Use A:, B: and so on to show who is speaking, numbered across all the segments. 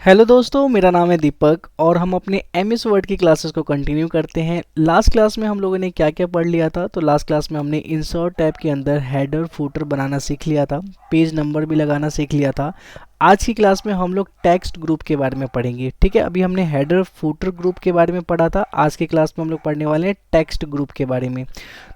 A: Hello दोस्तों, मेरा नाम है दीपक और हम अपने एमएस वर्ड की क्लासेस को कंटिन्यू करते हैं। लास्ट क्लास में हम लोगों ने क्या क्या पढ़ लिया था। तो लास्ट क्लास में हमने इंसर्ट टैब के अंदर हेडर फुटर बनाना सीख लिया था, पेज नंबर भी लगाना सीख लिया था। आज की क्लास में हम लोग टेक्स्ट ग्रुप के बारे में पढ़ेंगे। ठीक है, अभी हमने हेडर फुटर ग्रुप के बारे में पढ़ा था। आज की क्लास में हम लोग पढ़ने वाले हैं टेक्स्ट ग्रुप के बारे में।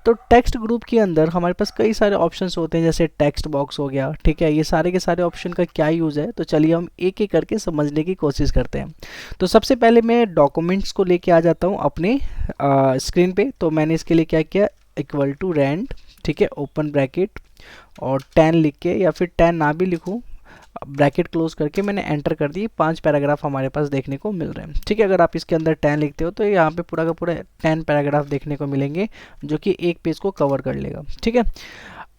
A: तो टेक्स्ट ग्रुप के अंदर हमारे पास कई सारे ऑप्शंस होते हैं, जैसे टेक्स्ट बॉक्स हो गया। ठीक है, ये सारे के सारे ऑप्शन का क्या यूज़ है, तो चलिए हम एक एक करके समझने की कोशिश करते हैं। तो सबसे पहले मैं डॉक्यूमेंट्स को लेके आ जाता हूँ अपने स्क्रीन पे। तो मैंने इसके लिए क्या किया, इक्वल टू रेंड, ठीक है, ओपन ब्रैकेट और 10 लिख के, या फिर 10 ना भी लिखूँ, ब्रैकेट क्लोज करके मैंने एंटर कर दी। 5 पैराग्राफ हमारे पास देखने को मिल रहे हैं। ठीक है, अगर आप इसके अंदर 10 लिखते हो तो यहाँ पे पूरा का पूरा 10 पैराग्राफ देखने को मिलेंगे, जो कि एक पेज को कवर कर लेगा। ठीक है,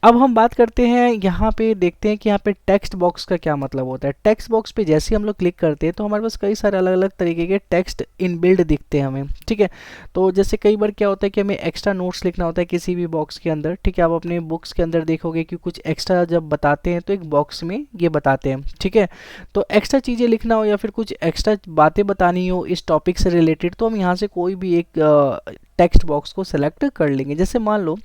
A: अब हम बात करते हैं, यहाँ पे देखते हैं कि यहाँ पे टेक्स्ट बॉक्स का क्या मतलब होता है। टेक्स्ट बॉक्स पे जैसे ही हम लोग क्लिक करते हैं तो हमारे पास कई सारे अलग अलग तरीके के टेक्स्ट इनबिल्ड दिखते हैं हमें। ठीक है, तो जैसे कई बार क्या होता है कि हमें एक्स्ट्रा नोट्स लिखना होता है किसी भी बॉक्स के अंदर। ठीक है, आप अपने बुक्स के अंदर देखोगे कि कुछ एक्स्ट्रा जब बताते हैं तो एक बॉक्स में ये बताते हैं। ठीक है, तो एक्स्ट्रा चीज़ें लिखना हो या फिर कुछ एक्स्ट्रा बातें बतानी हो इस टॉपिक से रिलेटेड, तो हम यहाँ से कोई भी एक टेक्स्ट बॉक्स को सेलेक्ट कर लेंगे। जैसे मान लो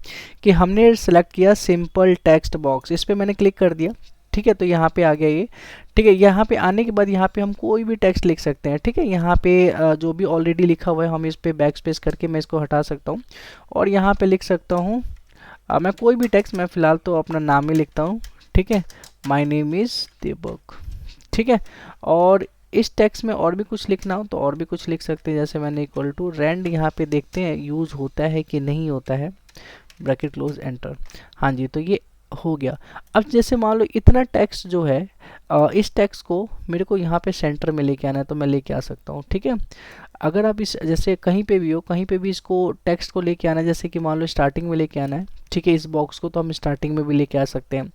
A: कि हमने सेलेक्ट किया सिंपल टेक्स्ट बॉक्स, इस पर मैंने क्लिक कर दिया। ठीक है, तो यहाँ पे आ गया ये। ठीक है, यहाँ पे आने के बाद यहाँ पे हम कोई भी टेक्स्ट लिख सकते हैं। ठीक है, यहाँ पे जो भी ऑलरेडी लिखा हुआ है हम इस पे बैक स्पेस करके मैं इसको हटा सकता हूँ और यहाँ पे लिख सकता हूँ मैं कोई भी टेक्स्ट, मैं फ़िलहाल तो अपना नाम ही लिखता हूँ। ठीक है, माय नेम इज़ दीपक। ठीक है, और इस टेक्स्ट में और भी कुछ लिखना हो तो और भी कुछ लिख सकते हैं। जैसे मैंने इक्वल टू रेंड, यहाँ पे देखते हैं यूज़ होता है कि नहीं होता है, ब्रैकेट क्लोज एंटर। हाँ जी, तो ये हो गया। अब जैसे मान लो इतना टेक्स्ट जो है, इस टेक्स्ट को मेरे को यहाँ पे सेंटर में लेके आना है, तो मैं लेके आ सकता हूँ। ठीक है, अगर आप इस जैसे कहीं पे भी हो, कहीं पे भी इसको टेक्स्ट को लेके आना है, जैसे कि मान लो स्टार्टिंग में लेके आना है। ठीक है, इस बॉक्स को तो हम स्टार्टिंग में भी लेके आ सकते हैं।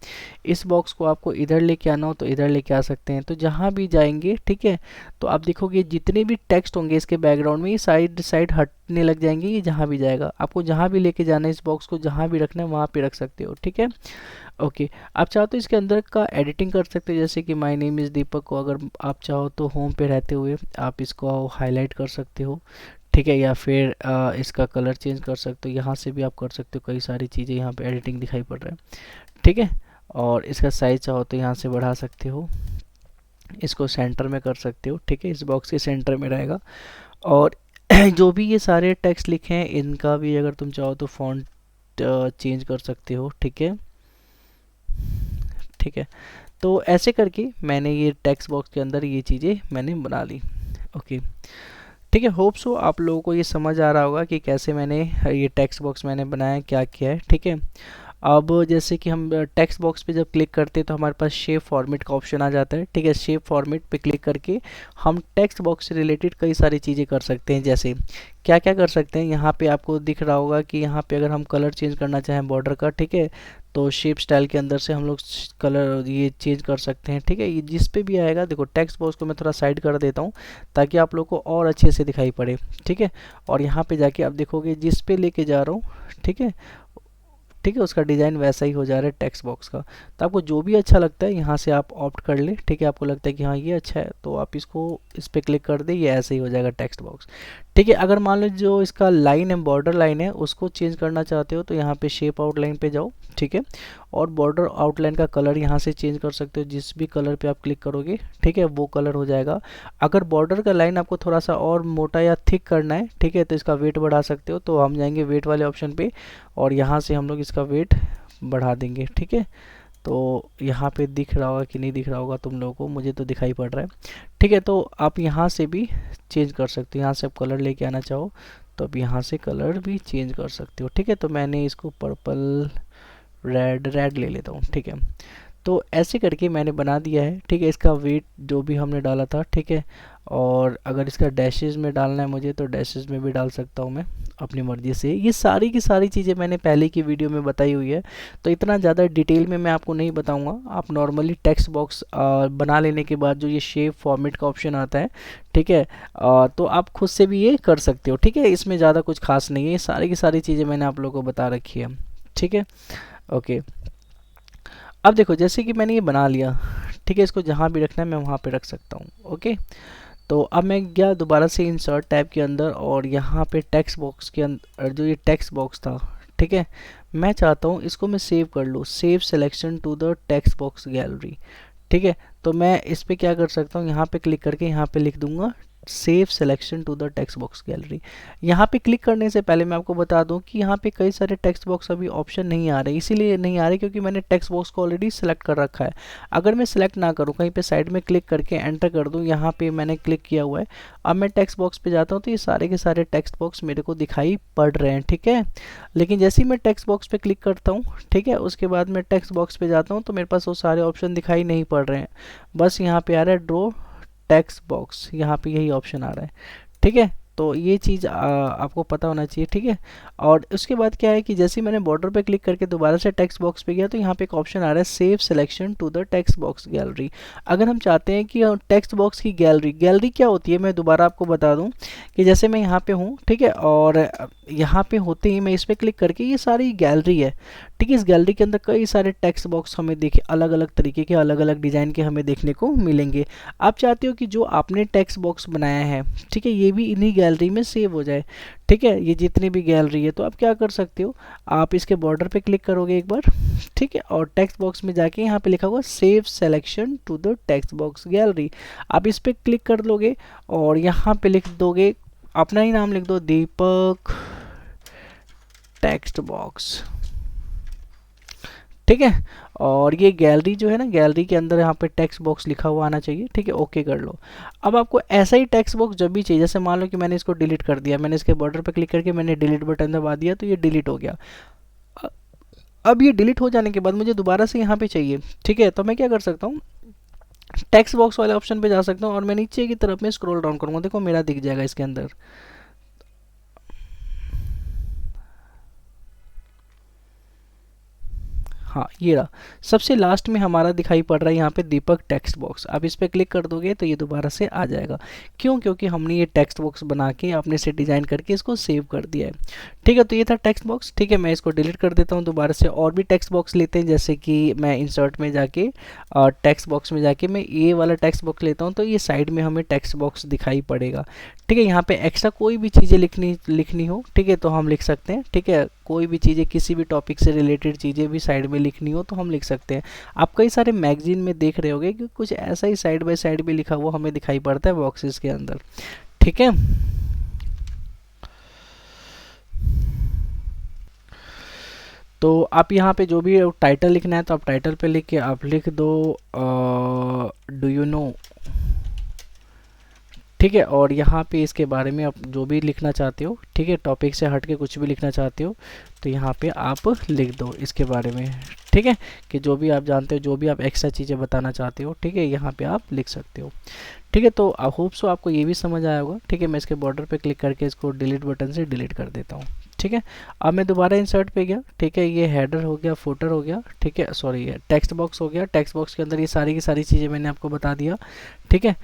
A: इस बॉक्स को आपको इधर लेके आना हो तो इधर लेके आ सकते हैं। तो जहाँ भी जाएंगे, ठीक है, तो आप देखोगे जितने भी टेक्स्ट होंगे इसके बैकग्राउंड में, ये साइड साइड हटने लग जाएंगे। ये जहाँ भी जाएगा, आपको जहाँ भी लेके जाना है, इस बॉक्स को जहाँ भी रखना है वहाँ पे रख सकते हो। ठीक है, ओके। आप चाहो तो इसके अंदर का एडिटिंग कर सकते हो, जैसे कि माय नेम इज़ दीपक को अगर आप चाहो तो होम पे रहते हुए आप इसको हाईलाइट कर सकते हो। ठीक है, या फिर इसका कलर चेंज कर सकते हो, यहाँ से भी आप कर सकते हो। कई सारी चीज़ें यहाँ पे एडिटिंग दिखाई पड़ रहा है। ठीक है, और इसका साइज चाहो तो यहाँ से बढ़ा सकते हो, इसको सेंटर में कर सकते हो। ठीक है, इस बॉक्स के सेंटर में रहेगा। और जो भी ये सारे टेक्स्ट लिखे हैं इनका भी अगर तुम चाहो तो फॉन्ट चेंज कर सकते हो। ठीक है, ठीक है, तो ऐसे करके मैंने ये टेक्स्ट बॉक्स के अंदर ये चीज़ें मैंने बना ली। ओके, ठीक है, होप सो आप लोगों को ये समझ आ रहा होगा कि कैसे मैंने ये टेक्स्ट बॉक्स मैंने बनाया, क्या किया है। ठीक है, अब जैसे कि हम टेक्स्ट बॉक्स पे जब क्लिक करते हैं तो हमारे पास शेप फॉर्मेट का ऑप्शन आ जाता है। ठीक है, शेप फॉर्मेट पे क्लिक करके हम टेक्स्ट बॉक्स से रिलेटेड कई सारी चीज़ें कर सकते हैं। जैसे क्या क्या कर सकते हैं, यहाँ पे आपको दिख रहा होगा कि यहाँ पे अगर हम कलर चेंज करना चाहें बॉर्डर का, ठीक है, तो शेप स्टाइल के अंदर से हम लोग कलर ये चेंज कर सकते हैं। ठीक है, ये जिस पे भी आएगा, देखो टेक्स्ट बॉक्स को मैं थोड़ा साइड कर देता हूँ ताकि आप लोग को और अच्छे से दिखाई पड़े। ठीक है, और यहाँ पे जाके आप देखोगे जिस पे लेके जा रहा हूँ, ठीक है, ठीक है, उसका डिज़ाइन वैसा ही हो जा रहा है टेक्स्ट बॉक्स का। तो आपको जो भी अच्छा लगता है यहाँ से आप ऑप्ट कर ले। ठीक है, आपको लगता है कि हाँ ये अच्छा है तो आप इसको इस पर क्लिक कर दे, ये ऐसे ही हो जाएगा टेक्स्ट बॉक्स। ठीक है, अगर मान लो जो इसका लाइन है, बॉर्डर लाइन है, उसको चेंज करना चाहते हो तो यहाँ पे शेप आउटलाइन पे जाओ। ठीक है, और बॉर्डर आउटलाइन का कलर यहाँ से चेंज कर सकते हो, जिस भी कलर पे आप क्लिक करोगे, ठीक है, वो कलर हो जाएगा। अगर बॉर्डर का लाइन आपको थोड़ा सा और मोटा या थिक करना है, ठीक है, तो इसका वेट बढ़ा सकते हो। तो हम जाएंगे वेट वाले ऑप्शन पे और यहाँ से हम लोग इसका वेट बढ़ा देंगे। ठीक है, तो यहाँ पे दिख रहा होगा कि नहीं दिख रहा होगा तुम लोगों को, मुझे तो दिखाई पड़ रहा है। ठीक है, तो आप यहाँ से भी चेंज कर सकते हो, यहाँ से आप कलर लेके आना चाहो तो आप यहाँ से कलर भी चेंज कर सकते हो। ठीक है, तो मैंने इसको पर्पल रेड रेड ले लेता हूँ। ठीक है, तो ऐसे करके मैंने बना दिया है। ठीक है, इसका वेट जो भी हमने डाला था, ठीक है, और अगर इसका डैशेस में डालना है मुझे तो डैशेस में भी डाल सकता हूँ मैं अपनी मर्ज़ी से। ये सारी की सारी चीज़ें मैंने पहले की वीडियो में बताई हुई है, तो इतना ज़्यादा डिटेल में मैं आपको नहीं बताऊँगा। आप नॉर्मली टेक्स्ट बॉक्स बना लेने के बाद जो ये शेप फॉर्मेट का ऑप्शन आता है, ठीक है, तो आप खुद से भी ये कर सकते हो। ठीक है, इसमें ज़्यादा कुछ खास नहीं है, ये सारी की सारी चीज़ें मैंने आप लोगों को बता रखी है। ठीक है, ओके। अब देखो जैसे कि मैंने ये बना लिया, ठीक है, इसको जहाँ भी रखना है मैं वहाँ पे रख सकता हूँ। ओके, तो अब मैं गया दोबारा से इंसर्ट टैब के अंदर और यहाँ पे टेक्स्ट बॉक्स के अंदर जो ये टेक्स्ट बॉक्स था, ठीक है, मैं चाहता हूँ इसको मैं सेव कर लूँ, save selection to the text box gallery. ठीक है, तो मैं इस पे क्या कर सकता हूँ, यहाँ पे क्लिक करके यहाँ पे लिख दूंगा save selection to the text box gallery. यहाँ पे क्लिक करने से पहले मैं आपको बता दूं कि यहाँ पे कई सारे टेक्स्ट बॉक्स अभी ऑप्शन नहीं आ रहे, इसीलिए नहीं आ रहे क्योंकि मैंने टेक्स्ट बॉक्स को ऑलरेडी सेलेक्ट कर रखा है। अगर मैं सेलेक्ट ना करूँ, कहीं पे साइड में क्लिक करके एंटर कर दूँ, यहाँ पे मैंने क्लिक किया हुआ है, अब मैं टेक्स्ट बॉक्स पे जाता हूँ तो ये सारे के सारे टेक्स्ट बॉक्स मेरे को दिखाई पड़ रहे हैं। ठीक है, लेकिन जैसे ही मैं टेक्स्ट बॉक्स पे क्लिक करता हूँ, ठीक है, उसके बाद मैं टेक्स्ट बॉक्स पे जाता हूँ तो मेरे पास वो सारे ऑप्शन दिखाई नहीं पड़ रहे हैं, बस यहाँ पे आ रहा है ड्रॉ टेक्स्ट बॉक्स, यहाँ पे यही ऑप्शन आ रहा है। ठीक है, तो ये चीज़ आपको पता होना चाहिए। ठीक है, और उसके बाद क्या है कि जैसे ही मैंने बॉर्डर पे क्लिक करके दोबारा से टेक्स्ट बॉक्स पे गया तो यहाँ पे एक ऑप्शन आ रहा है save selection to the text box gallery. अगर हम चाहते हैं कि टेक्स्ट बॉक्स की गैलरी क्या होती है, मैं दोबारा आपको बता दूं कि जैसे मैं यहाँ पे हूँ, ठीक है, और यहाँ पे होते ही मैं इस पर क्लिक करके ये सारी गैलरी है। ठीक है, इस गैलरी के अंदर कई सारे टेक्स्ट बॉक्स हमें देखे अलग अलग तरीके के, अलग अलग डिज़ाइन के हमें देखने को मिलेंगे। आप चाहते हो कि जो आपने टेक्स्ट बॉक्स बनाया है, ठीक है, ये भी इन्हीं गैलरी में सेव हो जाए। ठीक है, ये जितनी भी गैलरी है, तो आप क्या कर सकते हो, आप इसके बॉर्डर पे क्लिक करोगे एक बार, ठीक है, और टेक्स्ट बॉक्स में जाके यहाँ पे लिखा हुआ save selection to the text box gallery, आप इस पर क्लिक कर लोगे और यहाँ पे लिख दोगे अपना ही नाम, लिख दो दीपक टेक्स्ट बॉक्स। ठीक है, और ये गैलरी जो है ना, गैलरी के अंदर यहाँ पे टेक्स्ट बॉक्स लिखा हुआ आना चाहिए। ठीक है, ओके कर लो। अब आपको ऐसा ही टेक्स्ट बॉक्स जब भी चाहिए, जैसे मान लो कि मैंने इसको डिलीट कर दिया, मैंने इसके बॉर्डर पे क्लिक करके मैंने डिलीट बटन दबा दिया तो ये डिलीट हो गया। अब ये डिलीट हो जाने के बाद मुझे दोबारा से यहाँ पे चाहिए, ठीक है, तो मैं क्या कर सकता हूँ, टेक्स्ट बॉक्स वाले ऑप्शन पे जा सकता हूँ और मैं नीचे की तरफ में स्क्रॉल डाउन करूँगा, देखो मेरा दिख जाएगा इसके अंदर। हाँ, ये रहा, सबसे लास्ट में हमारा दिखाई पड़ रहा है यहाँ पे दीपक टेक्स्ट बॉक्स। आप इस पर क्लिक कर दोगे तो ये दोबारा से आ जाएगा। क्यों? क्योंकि हमने ये टेक्स्ट बॉक्स बना के अपने से डिज़ाइन करके इसको सेव कर दिया है। ठीक है, तो ये था टेक्स्ट बॉक्स। ठीक है, मैं इसको डिलीट कर देता हूँ दोबारा से। और भी टेक्स्ट बॉक्स लेते हैं, जैसे कि मैं इंसर्ट में जाके टेक्स्ट बॉक्स में जाके मैं ये वाला टेक्स्ट बॉक्स लेता हूँ, तो ये साइड में हमें टेक्स्ट बॉक्स दिखाई पड़ेगा। ठीक है, यहाँ पे एक्स्ट्रा कोई भी चीज़ें लिखनी हो, ठीक है, तो हम लिख सकते हैं। ठीक है, कोई भी चीज़ें, किसी भी टॉपिक से रिलेटेड चीज़ें भी साइड में लिखनी हो तो हम लिख सकते हैं। आप कई सारे मैगजीन में देख रहे होंगे कि कुछ ऐसा ही साइड बाय साइड भी लिखा हुआ हमें दिखाई पड़ता है बॉक्सेस के अंदर। ठीक है, तो आप यहाँ पे जो भी टाइटल लिखना है तो आप टाइटल पे लिख के आप लिख दो डू यू नो। ठीक है, और यहाँ पे इसके बारे में आप जो भी लिखना चाहते हो, ठीक है, टॉपिक से हट के कुछ भी लिखना चाहते हो तो यहाँ पे आप लिख दो इसके बारे में। ठीक है, कि जो भी आप जानते हो, जो भी आप एक्स्ट्रा चीज़ें बताना चाहते हो, ठीक है, यहाँ पे आप लिख सकते हो। ठीक है, तो आई होप सो आपको ये भी समझ आया होगा। ठीक है, मैं इसके बॉर्डर पे क्लिक करके इसको डिलीट बटन से डिलीट कर देता हूँ। ठीक है, अब मैं दोबारा इंसर्ट पे गया। ठीक है, ये हेडर हो गया, फुटर हो गया, ठीक है, सॉरी ये टेक्स्ट बॉक्स हो गया। टेक्स्ट बॉक्स के अंदर ये सारी की सारी चीज़ें मैंने आपको बता दिया। ठीक है,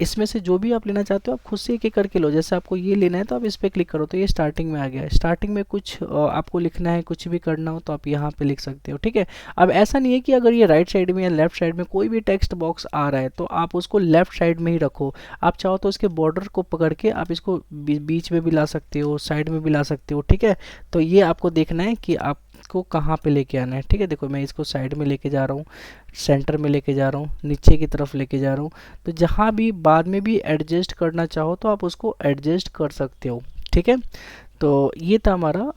A: इसमें से जो भी आप लेना चाहते हो आप खुद से एक एक करके लो। जैसे आपको ये लेना है तो आप इस पर क्लिक करो तो ये स्टार्टिंग में आ गया है। स्टार्टिंग में कुछ आपको लिखना है, कुछ भी करना हो तो आप यहाँ पे लिख सकते हो। ठीक है, अब ऐसा नहीं है कि अगर ये राइट साइड में या लेफ्ट साइड में कोई भी टेक्स्ट बॉक्स आ रहा है तो आप उसको लेफ्ट साइड में ही रखो। आप चाहो तो इसके बॉर्डर को पकड़ के आप इसको बीच में भी ला सकते हो, साइड में भी ला सकते हो। ठीक है, तो ये आपको देखना है कि आपको कहाँ पे लेके आना है। ठीक है, देखो मैं इसको साइड में लेके जा रहा हूँ, सेंटर में लेके जा रहा हूँ, नीचे की तरफ लेके जा रहा हूँ। तो जहाँ भी बाद में भी एडजस्ट करना चाहो तो आप उसको एडजस्ट कर सकते हो। ठीक है, तो ये था हमारा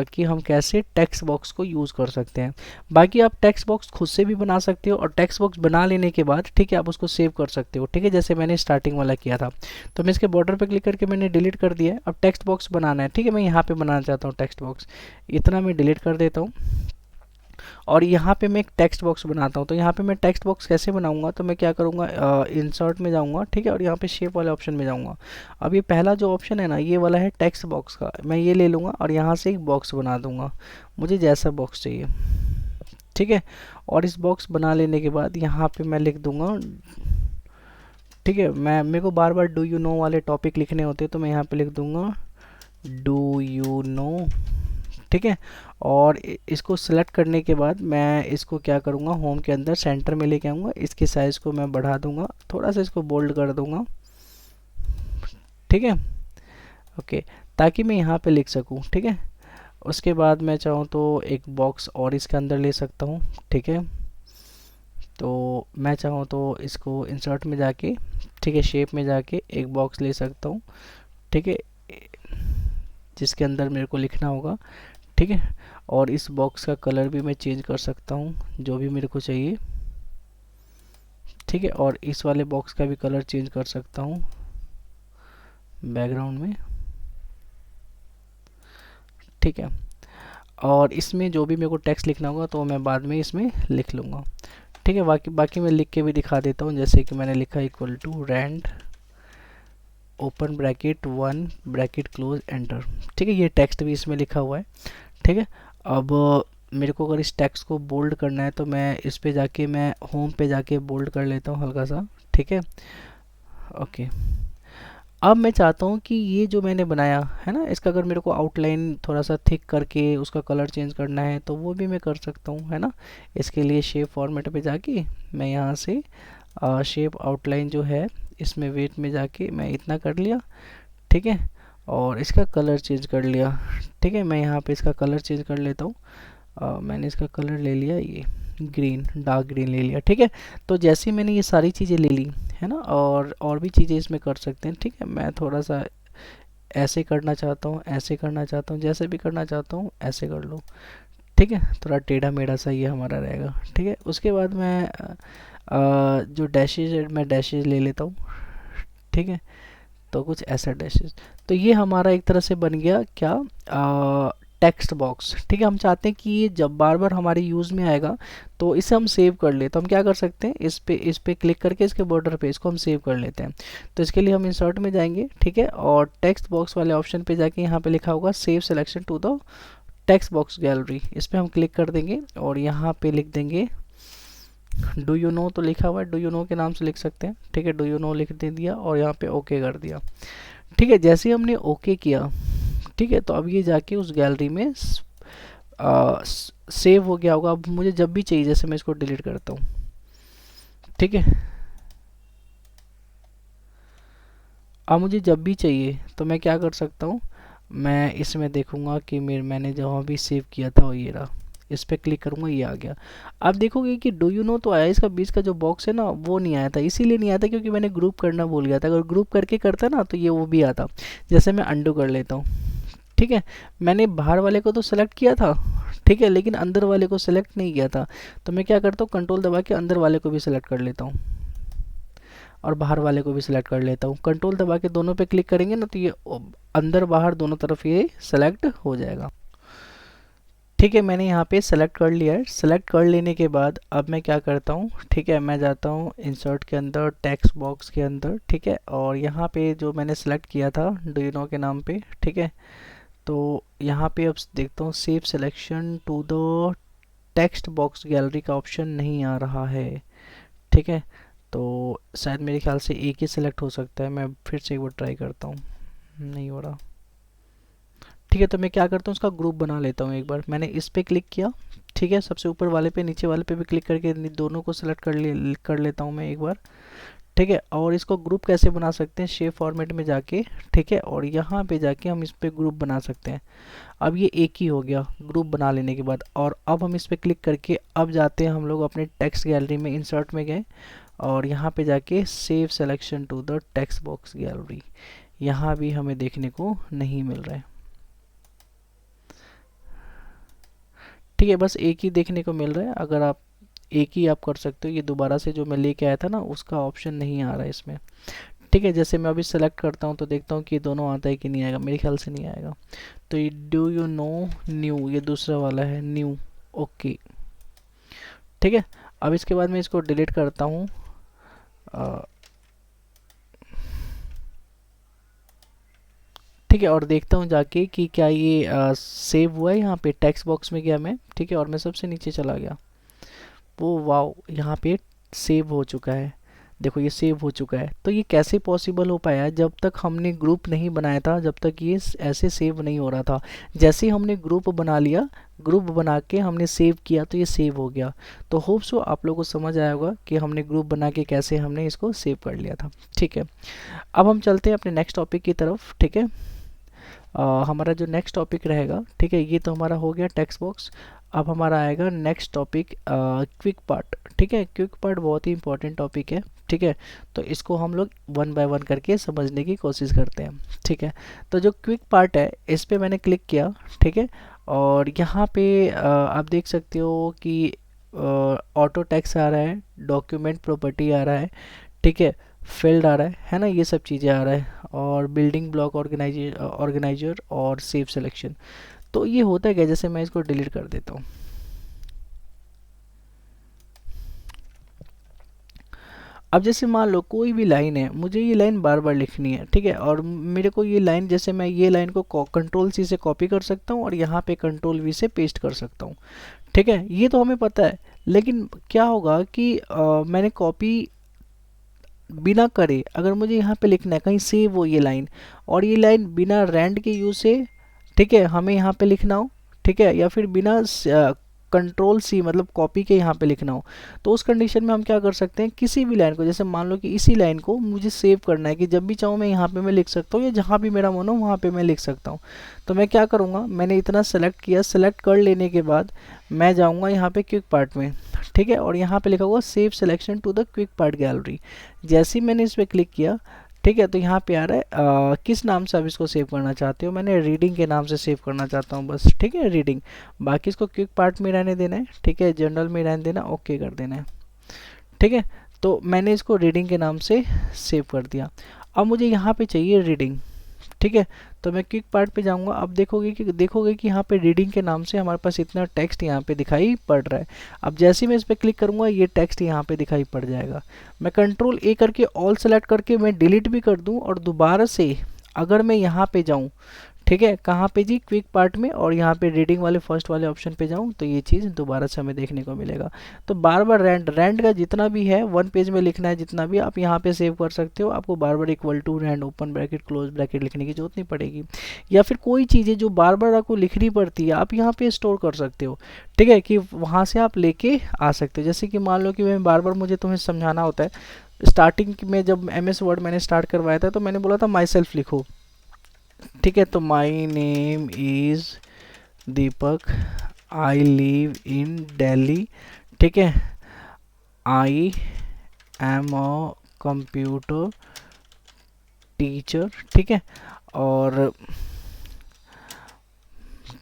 A: कि हम कैसे टेक्स्ट बॉक्स को यूज़ कर सकते हैं। बाकी आप टेक्स्ट बॉक्स खुद से भी बना सकते हो और टेक्स्ट बॉक्स बना लेने के बाद, ठीक है, आप उसको सेव कर सकते हो। ठीक है, जैसे मैंने स्टार्टिंग वाला किया था तो मैं इसके बॉर्डर पे क्लिक करके मैंने डिलीट कर दिया है। अब टेक्स्ट बॉक्स बनाना है। ठीक है, मैं यहाँ पे बनाना चाहता हूँ टेक्स्ट बॉक्स, इतना मैं डिलीट कर देता हूँ और यहाँ पे मैं एक टेक्स्ट बॉक्स बनाता हूँ। तो यहाँ पे मैं टेक्स्ट बॉक्स कैसे बनाऊंगा, तो मैं क्या करूँगा, इंसर्ट में जाऊँगा। ठीक है, और यहाँ पे शेप वाले ऑप्शन में जाऊँगा। अब ये पहला जो ऑप्शन है ना, ये वाला है टेक्स्ट बॉक्स का, मैं ये ले लूँगा और यहाँ से एक बॉक्स बना दूँगा, मुझे जैसा बॉक्स चाहिए। ठीक है, और इस बॉक्स बना लेने के बाद यहाँ पे मैं लिख दूँगा, ठीक है, मेरे को बार बार डू यू नो वाले टॉपिक लिखने होते हैं तो मैं यहाँ पे लिख दूँगा डू यू नो। ठीक है। और इसको सेलेक्ट करने के बाद मैं इसको क्या करूँगा, होम के अंदर सेंटर में लेके आऊँगा, इसकी साइज़ को मैं बढ़ा दूँगा, थोड़ा सा इसको बोल्ड कर दूँगा, ठीक है। ओके, ताकि मैं यहाँ पे लिख सकूँ, ठीक है। उसके बाद मैं चाहूँ तो एक बॉक्स और इसके अंदर ले सकता हूँ, ठीक है। तो मैं चाहूँ तो इसको इंसर्ट में जाके, ठीक है, शेप में जाके एक बॉक्स ले सकता हूँ, ठीक है, जिसके अंदर मेरे को लिखना होगा, ठीक है। और इस बॉक्स का कलर भी मैं चेंज कर सकता हूँ जो भी मेरे को चाहिए, ठीक है। और इस वाले बॉक्स का भी कलर चेंज कर सकता हूँ बैकग्राउंड में, ठीक है। और इसमें जो भी मेरे को टेक्स्ट लिखना होगा तो मैं बाद में इसमें लिख लूँगा, ठीक है। बाकी बाकी मैं लिख के भी दिखा देता हूँ, जैसे कि मैंने लिखा equal to rand open bracket 1 bracket close enter, ठीक है। ये टेक्स्ट भी इसमें लिखा हुआ है, ठीक है। अब मेरे को अगर इस टेक्स्ट को बोल्ड करना है तो मैं इस पे जाके, मैं होम पे जाके बोल्ड कर लेता हूँ हल्का सा, ठीक है। ओके, अब मैं चाहता हूँ कि ये जो मैंने बनाया है ना, इसका अगर मेरे को आउटलाइन थोड़ा सा थिक करके उसका कलर चेंज करना है तो वो भी मैं कर सकता हूँ, है ना। इसके लिए शेप फॉर्मेट पे जाके मैं यहाँ से शेप आउटलाइन जो है इसमें वेट में जाके मैं इतना कर लिया, ठीक है। और इसका कलर चेंज कर लिया, ठीक है। मैं यहाँ पे इसका कलर चेंज कर लेता हूँ। मैंने इसका कलर ले लिया, ये ग्रीन, डार्क ग्रीन ले लिया, ठीक है। तो जैसे ही मैंने ये सारी चीज़ें ले ली है ना, और भी चीज़ें इसमें कर सकते हैं, ठीक है। मैं थोड़ा सा ऐसे करना चाहता हूँ, ऐसे करना चाहता हूँ, जैसे भी करना चाहता हूँ ऐसे कर लो, ठीक है। थोड़ा टेढ़ा मेढ़ा सा ये हमारा रहेगा, ठीक है। उसके बाद मैं जो डैशेज है मैं डैशेज ले लेता हूँ, ठीक है। तो कुछ ऐसा डैशेज, तो ये हमारा एक तरह से बन गया क्या, टेक्स्ट बॉक्स, ठीक है। हम चाहते हैं कि ये जब बार बार हमारे यूज़ में आएगा तो इसे हम सेव कर ले, तो हम क्या कर सकते हैं, इस पे क्लिक करके इसके बॉर्डर पे इसको हम सेव कर लेते हैं। तो इसके लिए हम इंसर्ट में जाएंगे, ठीक है, और टेक्स्ट बॉक्स वाले ऑप्शन पे जाके यहाँ पे लिखा होगा save selection to the text box gallery, इस पर हम क्लिक कर देंगे और यहाँ पे लिख देंगे डू यू नो, तो लिखा हुआ है डू यू नो के नाम से लिख सकते हैं, ठीक है। डू यू नो लिख दे दिया और यहाँ पे ओके कर दिया, ठीक है। जैसे ही हमने ओके किया, ठीक है, तो अब ये जाके उस गैलरी में सेव हो गया होगा। अब मुझे जब भी चाहिए, जैसे मैं इसको डिलीट करता हूँ, ठीक है, अब मुझे जब भी चाहिए तो मैं क्या कर सकता हूँ, मैं इसमें देखूंगा कि मैंने जहाँ भी सेव किया था वो ये रहा, इस पर क्लिक करूँगा, ये आ गया। आप देखोगे कि डू यू नो तो आया, इसका बीच का जो बॉक्स है ना वो नहीं आया था, इसीलिए नहीं आया था क्योंकि मैंने ग्रुप करना भूल गया था। अगर ग्रुप करके करता ना तो ये वो भी आता। जैसे मैं अंडू कर लेता हूँ, ठीक है, मैंने बाहर वाले को तो सेलेक्ट किया था, ठीक है, लेकिन अंदर वाले को सिलेक्ट नहीं किया था। तो मैं क्या करता हूँ, कंट्रोल दबा के अंदर वाले को भी सिलेक्ट कर लेता हूँ और बाहर वाले को भी सिलेक्ट कर लेता हूँ। कंट्रोल दबा के दोनों पे क्लिक करेंगे ना तो ये अंदर बाहर दोनों तरफ ये सेलेक्ट हो जाएगा, ठीक है। मैंने यहाँ पे सेलेक्ट कर लिया है। सेलेक्ट कर लेने के बाद अब मैं क्या करता हूँ, ठीक है, मैं जाता हूँ इंसर्ट के अंदर, टेक्स्ट बॉक्स के अंदर, ठीक है, और यहाँ पे जो मैंने सेलेक्ट किया था डू यू नो के नाम पे, ठीक है, तो यहाँ पे अब देखता हूँ save selection to the text box gallery का ऑप्शन नहीं आ रहा है, ठीक है। तो शायद मेरे ख्याल से एक ही सिलेक्ट हो सकता है, मैं फिर से एक बार ट्राई करता हूँ, नहीं हो रहा, ठीक है। तो मैं क्या करता हूँ, उसका ग्रुप बना लेता हूँ। एक बार मैंने इस पे क्लिक किया, ठीक है, सबसे ऊपर वाले पे नीचे वाले पे भी क्लिक करके दोनों को सिलेक्ट कर लेता हूँ मैं एक बार, ठीक है। और इसको ग्रुप कैसे बना सकते हैं, शेप फॉर्मेट में जाके, ठीक है, और यहाँ पे जाके हम इस पे ग्रुप बना सकते हैं। अब ये एक ही हो गया ग्रुप बना लेने के बाद। और अब हम इस पे क्लिक करके अब जाते हैं हम लोग अपने टेक्स्ट गैलरी में, इंसर्ट में गए और यहाँ पे जाके save selection to the text box gallery, यहाँ भी हमें देखने को नहीं मिल रहा है, ठीक है। बस एक ही देखने को मिल रहा है। अगर आप एक ही आप कर सकते हो, ये दोबारा से जो मैं लेके आया था ना उसका ऑप्शन नहीं आ रहा है इसमें, ठीक है। जैसे मैं अभी सेलेक्ट करता हूँ तो देखता हूँ कि दोनों आता है कि नहीं आएगा, मेरे ख्याल से नहीं आएगा। तो ये डू यू नो न्यू, ये दूसरा वाला है न्यू, ओके, ठीक है। अब इसके बाद मैं इसको डिलीट करता हूँ, ठीक है, और देखता हूँ जाके कि क्या ये सेव हुआ है। यहाँ पे टेक्स्ट बॉक्स में गया मैं, ठीक है, और मैं सबसे नीचे चला गया, वो वाओ यहाँ पे सेव हो चुका है। देखो ये सेव हो चुका है। तो ये कैसे पॉसिबल हो पाया? जब तक हमने ग्रुप नहीं बनाया था, जब तक ये ऐसे सेव नहीं हो रहा था। जैसे ही हमने ग्रुप बना लिया, ग्रुप बना के हमने सेव किया तो ये सेव हो गया। तो होप सो आप लोगों को समझ आया होगा कि हमने ग्रुप बना के कैसे हमने इसको सेव कर लिया था। ठीक है, अब हम चलते हैं अपने नेक्स्ट टॉपिक की तरफ। ठीक है, हमारा जो नेक्स्ट टॉपिक रहेगा, ठीक है, ये तो हमारा हो गया टेक्स्ट बॉक्स। अब हमारा आएगा नेक्स्ट टॉपिक क्विक पार्ट। ठीक है, क्विक पार्ट बहुत ही इंपॉर्टेंट टॉपिक है। ठीक है, तो इसको हम लोग वन बाय वन करके समझने की कोशिश करते हैं। ठीक है, तो जो क्विक पार्ट है इस पे मैंने क्लिक किया। ठीक है, और यहाँ पे आप देख सकते हो कि ऑटो टेक्स्ट आ रहा है, डॉक्यूमेंट प्रॉपर्टी आ रहा है, ठीक है, फील्ड आ रहा है ना, ये सब चीज़ें आ रहा है, और बिल्डिंग ब्लॉक ऑर्गेनाइजर और सेव सिलेक्शन। तो ये होता है क्या, जैसे मैं इसको डिलीट कर देता हूँ। अब जैसे मान लो कोई भी लाइन है, मुझे ये लाइन बार बार लिखनी है, ठीक है, और मेरे को ये लाइन, जैसे मैं ये लाइन को कंट्रोल सी से कॉपी कर सकता हूँ और यहाँ पे कंट्रोल वी से पेस्ट कर सकता हूँ। ठीक है, ये तो हमें पता है। लेकिन क्या होगा कि मैंने कॉपी बिना करे अगर मुझे यहाँ पे लिखना है कहीं सेव हो ये लाइन, और ये लाइन बिना रैंड के यूज से, ठीक है, हमें यहाँ पे लिखना हो, ठीक है, या फिर बिना कंट्रोल सी मतलब कॉपी के यहाँ पे लिखना हो, तो उस कंडीशन में हम क्या कर सकते हैं, किसी भी लाइन को, जैसे मान लो कि इसी लाइन को मुझे सेव करना है कि जब भी चाहूँ मैं यहाँ पे मैं लिख सकता हूँ, या जहाँ भी मेरा मन हो वहाँ पे मैं लिख सकता हूँ। तो मैं क्या करूँगा, मैंने इतना सेलेक्ट किया, सेलेक्ट कर लेने के बाद मैं जाऊँगा यहाँ पे क्विक पार्ट में। ठीक है, और यहाँ पे लिखा हुआ save selection to the quick part gallery. जैसे ही मैंने इस पर क्लिक किया, ठीक है, तो यहाँ पे आ रहा है किस नाम से आप इसको सेव करना चाहते हो। मैंने रीडिंग के नाम से सेव करना चाहता हूँ बस। ठीक है, रीडिंग, बाकी इसको क्विक पार्ट में रहने देना है। ठीक है, जनरल में रहने देना, ओके कर देना है। ठीक है, तो मैंने इसको रीडिंग के नाम से सेव कर दिया। अब मुझे यहाँ पे चाहिए रीडिंग। ठीक है, तो मैं क्विक पार्ट पे जाऊंगा। अब देखोगे कि यहाँ पे रीडिंग के नाम से हमारे पास इतना टेक्स्ट यहाँ पे दिखाई पड़ रहा है। अब जैसे ही मैं इस पर क्लिक करूंगा ये टेक्स्ट यहाँ पे दिखाई पड़ जाएगा। मैं कंट्रोल ए करके ऑल सेलेक्ट करके मैं डिलीट भी कर दूं और दोबारा से अगर मैं यहाँ पे जाऊँ, ठीक है, कहाँ पे जी, क्विक पार्ट में, और यहाँ पे रीडिंग वाले फर्स्ट वाले ऑप्शन पे जाऊँ तो ये चीज़ दोबारा से हमें देखने को मिलेगा। तो बार बार रैंड का जितना भी है वन पेज में लिखना है, जितना भी आप यहाँ पे सेव कर सकते हो, आपको बार बार equal to rand open bracket close bracket लिखने की जरूरत नहीं पड़ेगी। या फिर कोई चीज़ें जो बार बार आपको लिखनी पड़ती है आप यहाँ पे स्टोर कर सकते हो। ठीक है, कि वहाँ से आप लेके आ सकते हो। जैसे कि मान लो कि मैं बार बार मुझे तुम्हें समझाना होता है, स्टार्टिंग में जब MS वर्ड मैंने स्टार्ट करवाया था तो मैंने बोला था माई सेल्फ लिखो। ठीक है, तो my name is Deepak, I live in Delhi, ठीक है, I am a computer teacher, ठीक है, और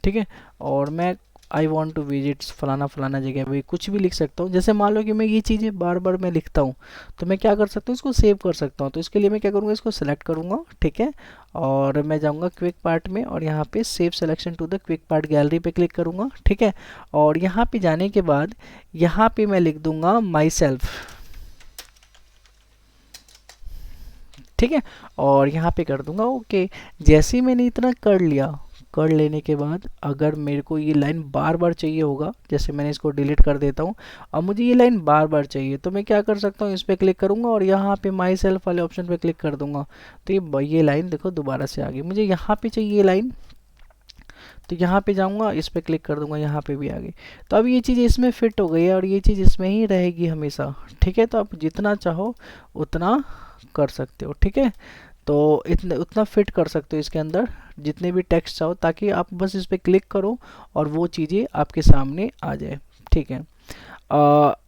A: ठीक है, और मैं आई वॉन्ट टू विजिट फलाना फलाना जगह, भाई कुछ भी लिख सकता हूँ। जैसे मान लो कि मैं ये चीज़ें बार बार मैं लिखता हूँ तो मैं क्या कर सकता हूँ, इसको सेव कर सकता हूँ। तो इसके लिए मैं क्या करूँगा, इसको सेलेक्ट करूँगा, ठीक है, और मैं जाऊँगा क्विक पार्ट में और यहाँ पे save selection to the quick part gallery पे क्लिक करूँगा। ठीक है, और यहाँ पे जाने के बाद यहाँ पे मैं लिख दूँगा माई सेल्फ। ठीक है, और यहाँ पे कर दूंगा ओके। जैसे ही मैंने इतना कर लिया, कर लेने के बाद अगर मेरे को ये लाइन बार बार चाहिए होगा, जैसे मैंने इसको डिलीट कर देता हूँ, अब मुझे ये लाइन बार बार चाहिए तो मैं क्या कर सकता हूँ, इस पर क्लिक करूँगा और यहाँ पे माई सेल्फ वाले ऑप्शन पे क्लिक कर दूंगा। तो ये लाइन देखो दोबारा से आ गई। मुझे यहाँ पे चाहिए ये लाइन, तो यहाँ पे जाऊँगा, इस पर क्लिक कर दूंगा, यहाँ पे भी आ गई। तो अब ये चीज़ इसमें फिट हो गई है और ये चीज़ इसमें ही रहेगी हमेशा। ठीक है, तो आप जितना चाहो उतना कर सकते हो। ठीक है, तो इतने उतना फिट कर सकते हो इसके अंदर जितने भी टेक्स्ट चाहो, ताकि आप बस इस पर क्लिक करो और वो चीज़ें आपके सामने आ जाए। ठीक है,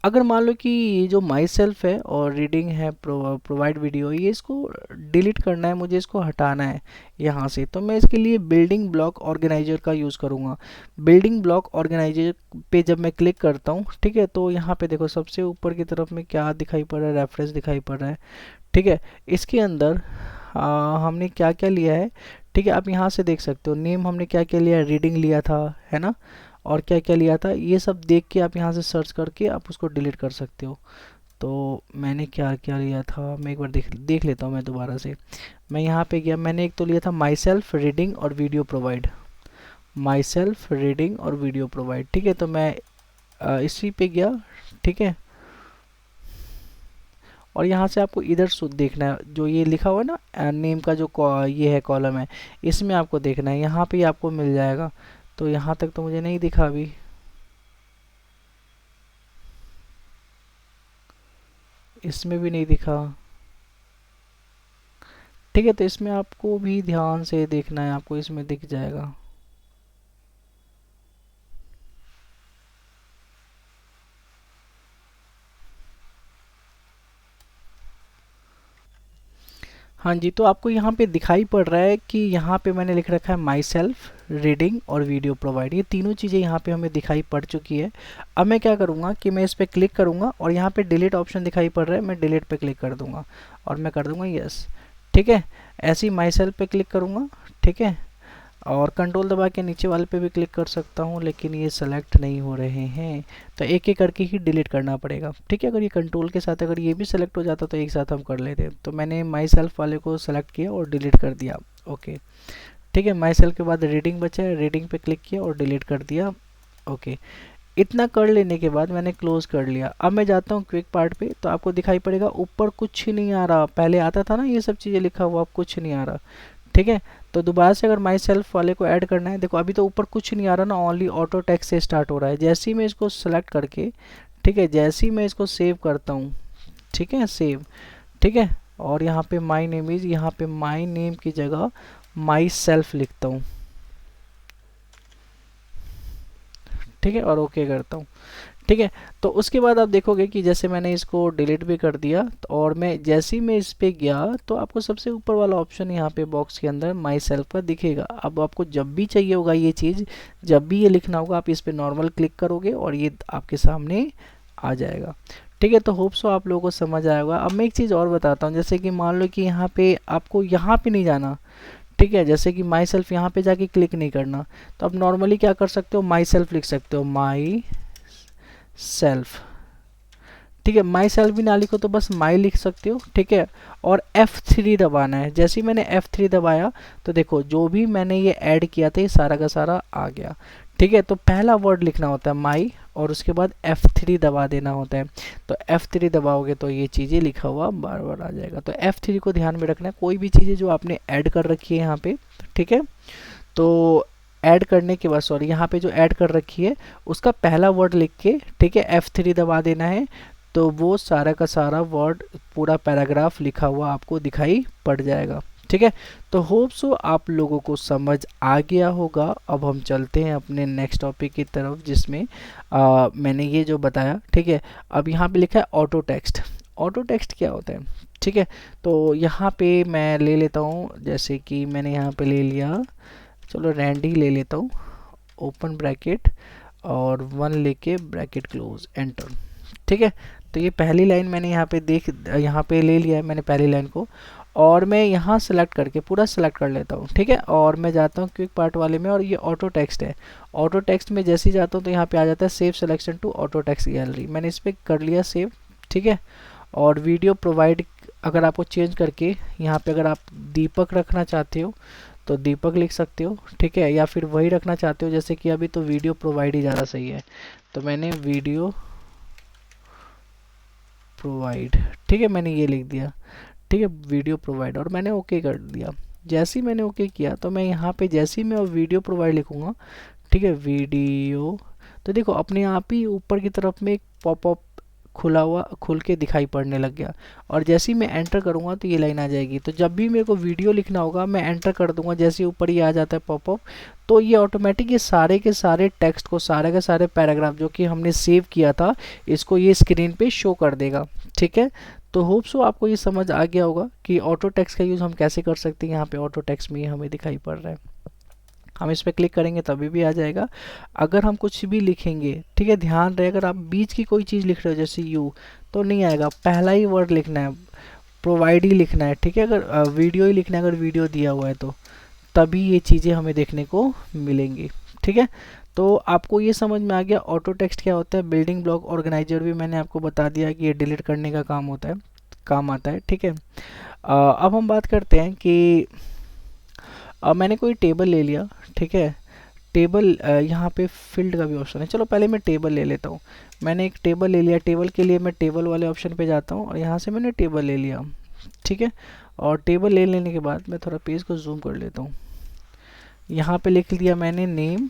A: अगर मान लो कि ये जो माई सेल्फ है और रीडिंग है प्रोवाइड वीडियो, ये इसको डिलीट करना है, मुझे इसको हटाना है यहाँ से, तो मैं इसके लिए बिल्डिंग ब्लॉक ऑर्गेनाइजर का यूज़ करूँगा। बिल्डिंग ब्लॉक ऑर्गेनाइजर पे जब मैं क्लिक करता हूँ, ठीक है, तो यहाँ पे देखो सबसे ऊपर की तरफ में क्या दिखाई पड़ रहा है, रेफरेंस दिखाई पड़ रहा है। ठीक है, इसके अंदर हमने क्या क्या लिया है, ठीक है, आप यहाँ से देख सकते हो। नेम हमने क्या क्या लिया, रीडिंग लिया था, है ना, और क्या क्या लिया था, ये सब देख के आप यहाँ से सर्च करके आप उसको डिलीट कर सकते हो। तो मैंने क्या क्या लिया था, मैं एक बार देख लेता हूँ मैं दोबारा से। मैं यहाँ पे गया, मैंने एक तो लिया था माई सेल्फ रीडिंग और video provide, my self reading और वीडियो प्रोवाइड। ठीक है, तो मैं इसी पे गया, ठीक है, और यहाँ से आपको इधर देखना है जो ये लिखा हुआ है ना नेम का जो ये है कॉलम है, इसमें आपको देखना है, यहाँ पे ही आपको मिल जाएगा। तो यहाँ तक तो मुझे नहीं दिखा अभी, इसमें भी नहीं दिखा। ठीक है, तो इसमें आपको भी ध्यान से देखना है, आपको इसमें दिख जाएगा। हाँ जी, तो आपको यहाँ पे दिखाई पड़ रहा है कि यहाँ पे मैंने लिख रखा है माई सेल्फ, रीडिंग और वीडियो प्रोवाइड, ये तीनों चीज़ें यहाँ पे हमें दिखाई पड़ चुकी है। अब मैं क्या करूँगा कि मैं इस पर क्लिक करूँगा और यहाँ पे डिलीट ऑप्शन दिखाई पड़ रहा है, मैं डिलीट पे क्लिक कर दूँगा और मैं कर दूँगा यस। ठीक है, ऐसे ही माई सेल्फ पे क्लिक करूँगा। ठीक है, और कंट्रोल दबा के नीचे वाले पे भी क्लिक कर सकता हूँ, लेकिन ये सेलेक्ट नहीं हो रहे हैं, तो एक एक करके ही डिलीट करना पड़ेगा। ठीक है, अगर ये कंट्रोल के साथ अगर ये भी सेलेक्ट हो जाता तो एक साथ हम कर लेते। तो मैंने माई सेल्फ वाले को सेलेक्ट किया और डिलीट कर दिया। ओके, ठीक है, माई सेल्फ के बाद रीडिंग बचा है, रीडिंग पे क्लिक किया और डिलीट कर दिया। ओके, इतना कर लेने के बाद मैंने क्लोज कर लिया। अब मैं जाता हूँ क्विक पार्ट पे, तो आपको दिखाई पड़ेगा ऊपर कुछ नहीं आ रहा, पहले आता था ना ये सब चीज़ें लिखा हुआ, अब कुछ नहीं आ रहा। ठीक है, तो दोबारा से अगर माई सेल्फ वाले को ऐड करना है, देखो अभी तो ऊपर कुछ नहीं आ रहा ना, ओनली ऑटो टेक्स्ट से स्टार्ट हो रहा है। जैसे ही मैं इसको सेलेक्ट करके, ठीक है, जैसे ही मैं इसको सेव करता हूँ, ठीक है, सेव, ठीक है, और यहाँ पे माई नेम इज़, यहाँ पे माई नेम की जगह माई सेल्फ लिखता हूँ। ठीक है, और ओके करता हूँ। ठीक है, तो उसके बाद आप देखोगे कि जैसे मैंने इसको डिलीट भी कर दिया, तो और मैं जैसे ही मैं इस पे गया तो आपको सबसे ऊपर वाला ऑप्शन यहाँ पे बॉक्स के अंदर माई सेल्फ का दिखेगा। अब आपको जब भी चाहिए होगा ये चीज़, जब भी ये लिखना होगा, आप इस पे नॉर्मल क्लिक करोगे और ये आपके सामने आ जाएगा। ठीक है, तो होप सो आप लोगों को समझ आया होगा। अब मैं एक चीज़ और बताता हूँ, जैसे कि मान लो कि यहाँ पे आपको यहाँ पे नहीं जाना। ठीक है, जैसे कि माई सेल्फ यहाँ पे जाके क्लिक नहीं करना, तो आप नॉर्मली क्या कर सकते हो, माई सेल्फ लिख सकते हो, माई सेल्फ। ठीक है, माई सेल्फ भी ना लिखो तो बस माई लिख सकते हो। ठीक है, और F3 दबाना है। जैसे ही मैंने F3 दबाया तो देखो जो भी मैंने ये ऐड किया था ये सारा का सारा आ गया। ठीक है, तो पहला वर्ड लिखना होता है माई और उसके बाद F3 दबा देना होता है। तो F3 दबाओगे तो ये चीज़ें लिखा हुआ बार बार आ जाएगा। तो F3 को ध्यान में रखना है, कोई भी चीज़ें जो आपने ऐड कर रखी है यहाँ पे। ठीक है, तो ऐड करने के बाद, सॉरी, यहाँ पे जो ऐड कर रखी है उसका पहला वर्ड लिख के, ठीक है, F3 दबा देना है, तो वो सारा का सारा वर्ड, पूरा पैराग्राफ लिखा हुआ आपको दिखाई पड़ जाएगा। ठीक है, तो होप सो आप लोगों को समझ आ गया होगा। अब हम चलते हैं अपने नेक्स्ट टॉपिक की तरफ, जिसमें मैंने ये जो बताया। ठीक है, अब यहाँ पे लिखा है ऑटो टेक्स्ट। ऑटो टेक्स्ट क्या होता है? ठीक है, तो यहाँ पे मैं ले लेता हूँ, जैसे कि मैंने यहाँ पे ले लिया, चलो रैंडी ले लेता हूँ, ओपन ब्रैकेट और 1 लेके ब्रैकेट क्लोज, एंटर। ठीक है, तो ये पहली लाइन मैंने यहाँ पे ले लिया है मैंने पहली लाइन को, और मैं यहाँ सेलेक्ट करके पूरा सेलेक्ट कर लेता हूँ। ठीक है, और मैं जाता हूँ क्विक पार्ट वाले में, और ये ऑटो टेक्स्ट है। ऑटो टेक्स्ट में जैसे ही जाता हूँ तो यहाँ पे आ जाता है save selection to auto text gallery, मैंने इस पर कर लिया सेव। ठीक है, और वीडियो प्रोवाइड अगर आपको चेंज करके यहाँ पे अगर आप दीपक रखना चाहते हो तो दीपक लिख सकते हो। ठीक है, या फिर वही रखना चाहते हो जैसे कि अभी, तो वीडियो प्रोवाइड ही ज़्यादा सही है, तो मैंने वीडियो प्रोवाइड, ठीक है, मैंने ये लिख दिया। ठीक है, वीडियो प्रोवाइड, और मैंने ओके कर दिया। जैसे ही मैंने ओके किया तो मैं यहाँ पे जैसे ही मैं वीडियो प्रोवाइड लिखूँगा, ठीक है, वीडियो, तो देखो अपने आप ही ऊपर की तरफ में एक पॉपअप खुल के दिखाई पड़ने लग गया, और जैसे ही मैं एंटर करूँगा तो ये लाइन आ जाएगी। तो जब भी मेरे को वीडियो लिखना होगा मैं एंटर कर दूंगा, जैसे ऊपर ही आ जाता है पॉपअप, तो ये ऑटोमेटिक ये सारे के सारे टेक्स्ट को, सारे के सारे पैराग्राफ जो कि हमने सेव किया था, इसको ये स्क्रीन पे शो कर देगा। ठीक है, तो होप सो आपको ये समझ आ गया होगा कि ऑटो टेक्स्ट का यूज़ हम कैसे कर सकते हैं। यहाँ पे ऑटो टेक्स्ट में ये हमें दिखाई पड़ रहा है, हम इस पर क्लिक करेंगे तभी भी आ जाएगा। अगर हम कुछ भी लिखेंगे, ठीक है, ध्यान रहे, अगर आप बीच की कोई चीज़ लिख रहे हो जैसे यू, तो नहीं आएगा, पहला ही वर्ड लिखना है, प्रोवाइड ही लिखना है। ठीक है, अगर वीडियो ही लिखना है, अगर वीडियो दिया हुआ है तो तभी ये चीज़ें हमें देखने को मिलेंगी। ठीक है, तो आपको ये समझ में आ गया ऑटो टेक्स्ट क्या होता है। बिल्डिंग ब्लॉक ऑर्गेनाइजर भी मैंने आपको बता दिया कि ये डिलीट करने का काम आता है। ठीक है, अब हम बात करते हैं कि अब मैंने कोई टेबल ले लिया। ठीक है, टेबल यहाँ पे फील्ड का भी ऑप्शन है। चलो पहले मैं टेबल ले लेता हूँ। मैंने एक टेबल ले लिया। टेबल के लिए मैं टेबल वाले ऑप्शन पे जाता हूँ और यहाँ से मैंने टेबल ले लिया, ठीक है। और टेबल ले लेने के बाद मैं थोड़ा पेज को जूम कर लेता हूँ। यहाँ पे लिख दिया मैंने नेम,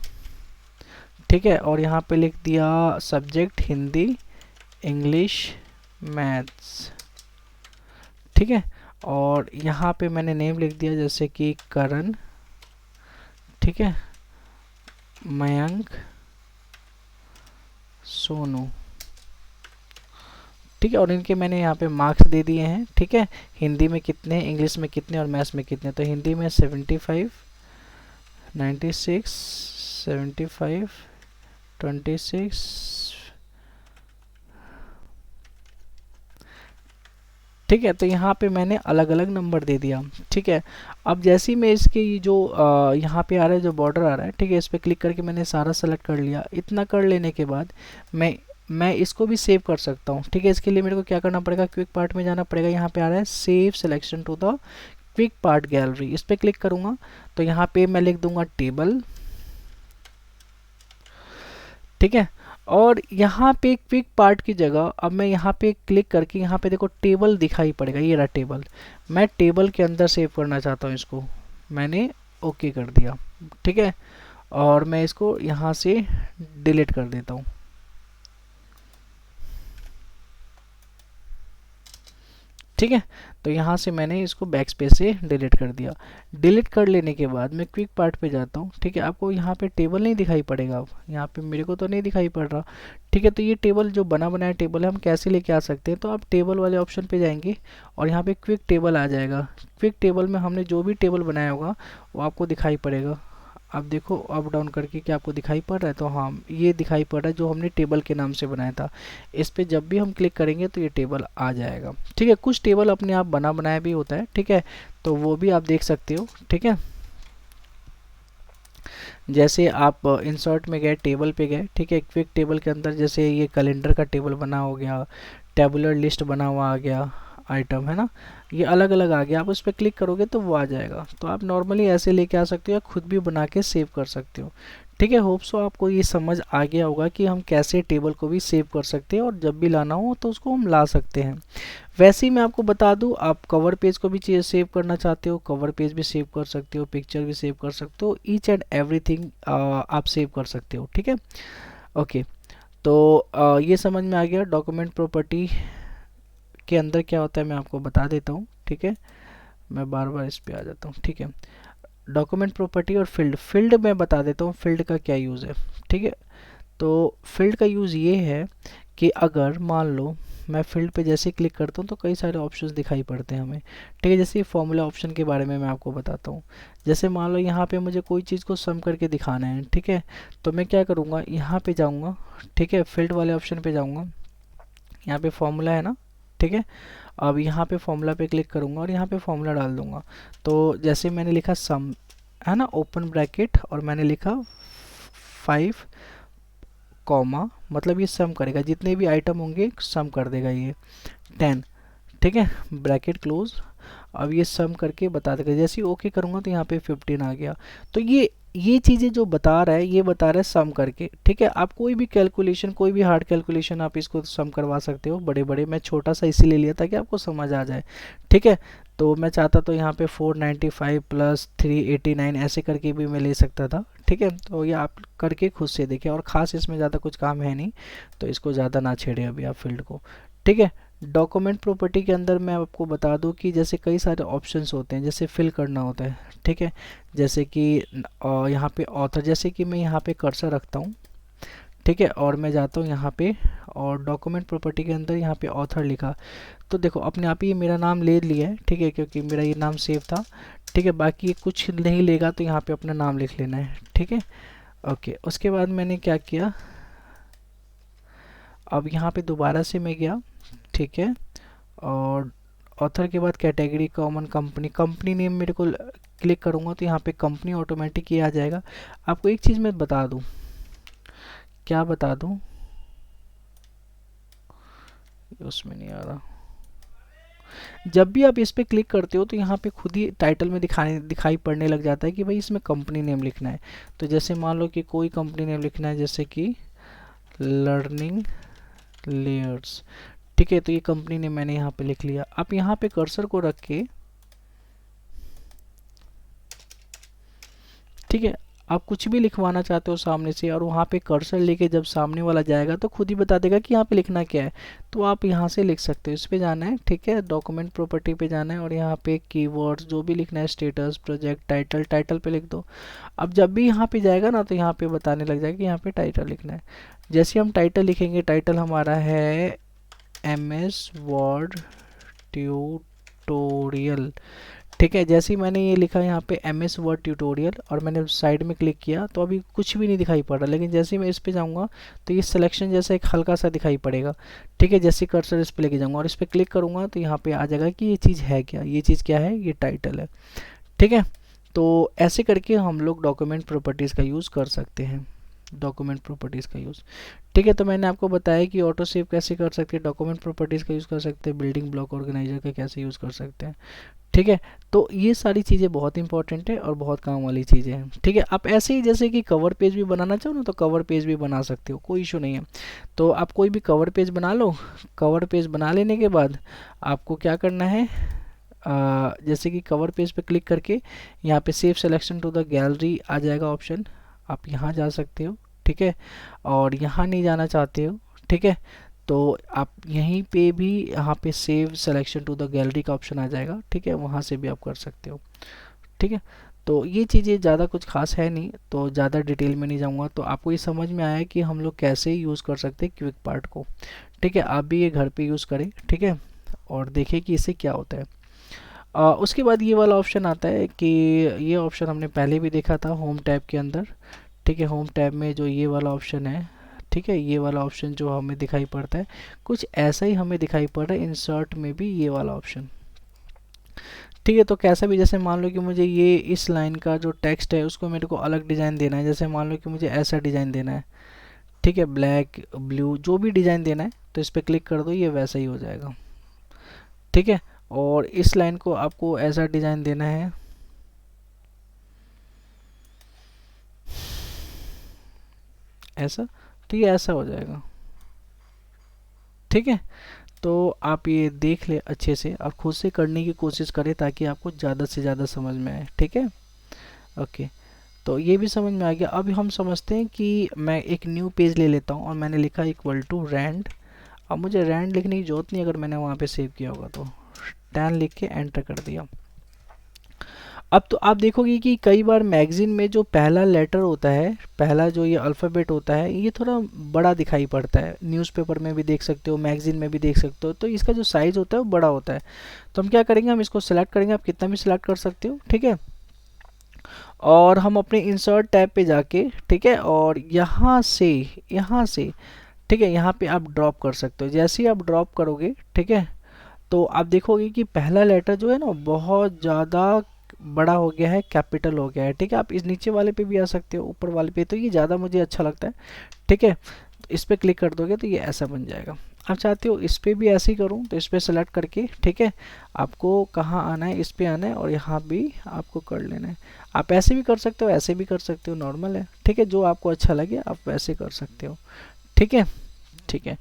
A: ठीक है। और यहाँ पे लिख दिया सब्जेक्ट हिंदी, इंग्लिश, मैथ्स, ठीक है। और यहाँ पे मैंने नेम लिख दिया जैसे कि करण, ठीक है, मयंक, सोनू, ठीक है। और इनके मैंने यहाँ पे मार्क्स दे दिए हैं, ठीक है। हिंदी में कितने, इंग्लिश में कितने और मैथ्स में कितने। तो हिंदी में 75, 96, 75, 26, ठीक है। तो यहाँ पे मैंने अलग अलग नंबर दे दिया, ठीक है। अब जैसे ही मैं इसके ये जो यहाँ पे आ रहा है, जो बॉर्डर आ रहा है, ठीक है, इस पर क्लिक करके मैंने सारा सेलेक्ट कर लिया। इतना कर लेने के बाद मैं इसको भी सेव कर सकता हूँ, ठीक है। इसके लिए मेरे को क्या करना पड़ेगा, क्विक पार्ट में जाना पड़ेगा। यहाँ पे आ रहा है save selection to the quick part gallery, इस पर क्लिक करूँगा तो यहाँ पे मैं लिख दूंगा टेबल, ठीक है। और यहाँ पे क्विक पार्ट की जगह अब मैं यहाँ पे क्लिक करके यहाँ पे देखो टेबल दिखाई पड़ेगा, ये रहा टेबल। मैं टेबल के अंदर सेव करना चाहता हूँ इसको, मैंने ओके कर दिया, ठीक है। और मैं इसको यहाँ से डिलीट कर देता हूँ, ठीक है। तो यहाँ से मैंने इसको बैक स्पेस से डिलीट कर दिया। डिलीट कर लेने के बाद मैं क्विक पार्ट पे जाता हूँ, ठीक है। आपको यहाँ पे टेबल नहीं दिखाई पड़ेगा, अब यहाँ पे मेरे को तो नहीं दिखाई पड़ रहा, ठीक है। तो ये टेबल जो बना बनाया टेबल है, हम कैसे लेके आ सकते हैं। तो आप टेबल वाले ऑप्शन पे जाएंगे और यहाँ पे क्विक टेबल आ जाएगा। क्विक टेबल में हमने जो भी टेबल बनाया होगा वो आपको दिखाई पड़ेगा। अब देखो अप डाउन करके क्या आपको दिखाई पड़ रहा है, तो हाँ ये दिखाई पड़ रहा है जो हमने टेबल के नाम से बनाया था। इस पे जब भी हम क्लिक करेंगे तो ये टेबल आ जाएगा, ठीक है। कुछ टेबल अपने आप बना बनाया भी होता है, ठीक है, तो वो भी आप देख सकते हो, ठीक है। जैसे आप इंसर्ट में गए, टेबल पे गए, ठीक है, क्विक टेबल के अंदर जैसे ये कैलेंडर का टेबल बना हो गया, टेबुलर लिस्ट बना हुआ आ गया, आइटम है ना, ये अलग अलग आ गया। आप उस पर क्लिक करोगे तो वो आ जाएगा। तो आप नॉर्मली ऐसे लेके आ सकते हो या खुद भी बना के सेव कर सकते हो, ठीक है। होप सो आपको ये समझ आ गया होगा कि हम कैसे टेबल को भी सेव कर सकते हैं और जब भी लाना हो तो उसको हम ला सकते हैं। वैसे ही मैं आपको बता दूं, आप कवर पेज को भी चीज़ सेव करना चाहते हो, कवर पेज भी सेव कर सकते हो, पिक्चर भी सेव कर सकते हो, ईच एंड एवरीथिंग आप सेव कर सकते हो, ठीक है। ओके, तो ये समझ में आ गया डॉक्यूमेंट प्रॉपर्टी के अंदर क्या होता है, मैं आपको बता देता हूँ, ठीक है। मैं बार बार इस पे आ जाता हूँ, ठीक है। डॉक्यूमेंट प्रॉपर्टी और फील्ड मैं बता देता हूँ फील्ड का क्या यूज़ है, ठीक है। तो फील्ड का यूज़ ये है कि अगर मान लो मैं फील्ड पे जैसे क्लिक करता हूँ तो कई सारे ऑप्शंस दिखाई पड़ते हैं हमें, ठीक है। जैसे फॉर्मूला ऑप्शन के बारे में मैं आपको बताता हूँ। जैसे मान लो यहाँ पे मुझे कोई चीज़ को सम करके दिखाना है, ठीक है, तो मैं क्या करूँगा, यहाँ पे जाऊँगा, ठीक है, फील्ड वाले ऑप्शन पे जाऊँगा, यहाँ पे फॉर्मूला है ना, ठीक है। अब यहाँ पे फॉर्मूला पे क्लिक करूँगा और यहाँ पे फॉर्मूला डाल दूँगा। तो जैसे मैंने लिखा सम, है ना, ओपन ब्रैकेट, और मैंने लिखा 5 कॉमा, मतलब ये सम करेगा, जितने भी आइटम होंगे सम कर देगा ये 10, ठीक है, ब्रैकेट क्लोज। अब ये सम करके बता देगा। जैसे ही ओके करूँगा तो यहाँ पे 15 आ गया। तो ये चीज़ें जो बता रहा है, ये बता रहा है सम करके, ठीक है। आप कोई भी कैलकुलेशन, कोई भी हार्ड कैलकुलेशन आप इसको सम करवा सकते हो, बड़े बड़े। मैं छोटा सा इसी ले लिया ताकि आपको समझ आ जाए, ठीक है। तो मैं चाहता तो यहाँ पे 495 प्लस 389 ऐसे करके भी मैं ले सकता था, ठीक है। तो ये आप करके खुद से देखिए, और ख़ास इसमें ज़्यादा कुछ काम है नहीं, तो इसको ज़्यादा ना छेड़े अभी आप फील्ड को, ठीक है। डॉक्यूमेंट प्रॉपर्टी के अंदर मैं आपको बता दूं कि जैसे कई सारे ऑप्शंस होते हैं, जैसे फिल करना होता है, ठीक है। जैसे कि यहाँ पे ऑथर, जैसे कि मैं यहाँ पे कर्सर रखता हूँ, ठीक है, और मैं जाता हूँ यहाँ पे और डॉक्यूमेंट प्रॉपर्टी के अंदर यहाँ पे ऑथर लिखा, तो देखो अपने आप ही ये मेरा नाम ले लिया है, ठीक है, क्योंकि मेरा ये नाम सेव था, ठीक है। बाकी ये कुछ नहीं लेगा तो यहाँ पे अपना नाम लिख लेना है, ठीक है। ओके, उसके बाद मैंने क्या किया, अब यहाँ पे दोबारा से मैं गया, ठीक है, और ऑथर के बाद category common company, company name मेरे को क्लिक करूँगा तो यहाँ पे कंपनी ऑटोमेटिक ये आ जाएगा। आपको एक चीज़ मैं बता दूँ, क्या बता दूँ, उसमें नहीं आ रहा, जब भी आप इस पे क्लिक करते हो तो यहाँ पे खुद ही टाइटल में दिखाई पड़ने लग जाता है कि भाई इसमें कंपनी नेम लिखना है। तो जैसे मान लो कि कोई कंपनी नेम लिखना है, जैसे कि लर्निंग लेयर्स, ठीक है। तो ये कंपनी नेम मैंने यहाँ पे लिख लिया। आप यहाँ पे कर्सर को रख के, ठीक है, आप कुछ भी लिखवाना चाहते हो सामने से, और वहाँ पे कर्सर लेके जब सामने वाला जाएगा तो खुद ही बता देगा कि यहाँ पे लिखना क्या है। तो आप यहाँ से लिख सकते हो, इस पे जाना है, ठीक है, डॉक्यूमेंट प्रॉपर्टी पे जाना है और यहाँ पे कीवर्ड्स जो भी लिखना है, स्टेटस, प्रोजेक्ट, टाइटल, टाइटल पे लिख दो। अब जब भी यहाँ पे जाएगा ना तो यहाँ पे बताने लग जाएगा कि यहाँ पे टाइटल लिखना है। जैसे हम टाइटल लिखेंगे, टाइटल हमारा है MS वर्ड ट्यूटोरियल, ठीक है। जैसे ही मैंने ये लिखा यहाँ पे MS वर्ड ट्यूटोरियल और मैंने साइड में क्लिक किया तो अभी कुछ भी नहीं दिखाई पड़ रहा, लेकिन जैसे ही मैं इस पे जाऊँगा तो ये सिलेक्शन जैसा एक हल्का सा दिखाई पड़ेगा, ठीक है। जैसे कर्सर इस पे लेके जाऊँगा और इस पे क्लिक करूँगा तो यहाँ पे आ जाएगा कि ये चीज़ है क्या, ये चीज़ क्या है, ये टाइटल है, ठीक है। तो ऐसे करके हम लोग डॉक्यूमेंट प्रॉपर्टीज़ का यूज़ कर सकते हैं, डॉक्यूमेंट प्रॉपर्टीज़ का यूज़, ठीक है। तो मैंने आपको बताया कि ऑटो सेव कैसे कर सकते हैं, डॉक्यूमेंट प्रॉपर्टीज़ का यूज़ कर सकते हैं, बिल्डिंग ब्लॉक ऑर्गेनाइजर का कैसे यूज़ कर सकते हैं, ठीक है। तो ये सारी चीज़ें बहुत इंपॉर्टेंट है और बहुत काम वाली चीज़ें हैं, ठीक है। आप ऐसे ही जैसे कि कवर पेज भी बनाना चाहो ना तो कवर पेज भी बना सकते हो, कोई इशू नहीं है। तो आप कोई भी कवर पेज बना लो। कवर पेज बना लेने के बाद आपको क्या करना है, जैसे कि कवर पेज पे क्लिक करके यहाँ पे save selection to the gallery आ जाएगा ऑप्शन, आप यहाँ जा सकते हो, ठीक है। और यहाँ नहीं जाना चाहते हो, ठीक है, तो आप यहीं पे भी यहाँ पे save selection to the gallery का ऑप्शन आ जाएगा, ठीक है, वहाँ से भी आप कर सकते हो, ठीक है। तो ये चीज़ें ज़्यादा कुछ खास है नहीं, तो ज़्यादा डिटेल में नहीं जाऊँगा। तो आपको ये समझ में आया कि हम लोग कैसे यूज़ कर सकते हैं क्विक पार्ट को, ठीक है। आप भी ये घर पे यूज़ करें, ठीक है, और देखें कि इससे क्या होता है। उसके बाद ये वाला ऑप्शन आता है कि ये ऑप्शन हमने पहले भी देखा था होम टैब के अंदर, ठीक है। होम टैब में जो ये वाला ऑप्शन है, ठीक है, ये वाला ऑप्शन जो हमें दिखाई पड़ता है कुछ ऐसा ही हमें दिखाई पड़ रहा है इंसर्ट में भी ये वाला ऑप्शन, ठीक है। तो कैसा भी, जैसे मान लो कि मुझे ये इस लाइन का जो टेक्स्ट है उसको मेरे को अलग डिज़ाइन देना है, जैसे मान लो कि मुझे ऐसा डिज़ाइन देना है, ठीक है, ब्लैक ब्लू जो भी डिज़ाइन देना है, तो इस पर क्लिक कर दो, ये वैसा ही हो जाएगा, ठीक है। और इस लाइन को आपको ऐसा डिज़ाइन देना है, ऐसा, तो ये ऐसा हो जाएगा, ठीक है। तो आप ये देख ले अच्छे से और खुद से करने की कोशिश करें ताकि आपको ज़्यादा से ज़्यादा समझ में आए, ठीक है। ओके, तो ये भी समझ में आ गया। अब हम समझते हैं कि मैं एक न्यू पेज ले लेता हूँ और मैंने लिखा इक्वल टू रैंड। अब मुझे रैंड लिखने की जरूरत नहीं, अगर मैंने वहाँ पे सेव किया होगा तो 10 लिख के एंटर कर दिया। अब तो आप देखोगे कि कई बार मैगज़ीन में जो पहला लेटर होता है, पहला जो ये अल्फ़ाबेट होता है, ये थोड़ा बड़ा दिखाई पड़ता है। न्यूज़पेपर में भी देख सकते हो, मैगज़ीन में भी देख सकते हो, तो इसका जो साइज़ होता है वो बड़ा होता है। तो हम क्या करेंगे, हम इसको सेलेक्ट करेंगे, आप कितना भी सिलेक्ट कर सकते हो, ठीक है। और हम अपने इंसर्ट टैब पे जाके, ठीक है, और यहाँ से ठीक है, यहाँ पे आप ड्रॉप कर सकते हो। जैसे ही आप ड्रॉप करोगे, ठीक है, तो आप देखोगे कि पहला लेटर जो है ना बहुत ज़्यादा बड़ा हो गया है, कैपिटल हो गया है, ठीक है। आप इस नीचे वाले पे भी आ सकते हो, ऊपर वाले पे, तो ये ज़्यादा मुझे अच्छा लगता है, ठीक है। तो इस पर क्लिक कर दोगे तो ये ऐसा बन जाएगा। आप चाहते हो इस पर भी ऐसे ही करूँ तो इस पर सेलेक्ट करके, ठीक है, आपको कहाँ आना है, इस पर आना है और यहाँ भी आपको कर लेना है। आप ऐसे भी कर सकते हो, ऐसे भी कर सकते हो, नॉर्मल है, ठीक है, जो आपको अच्छा लगे आप वैसे कर सकते हो, ठीक है, ठीक है।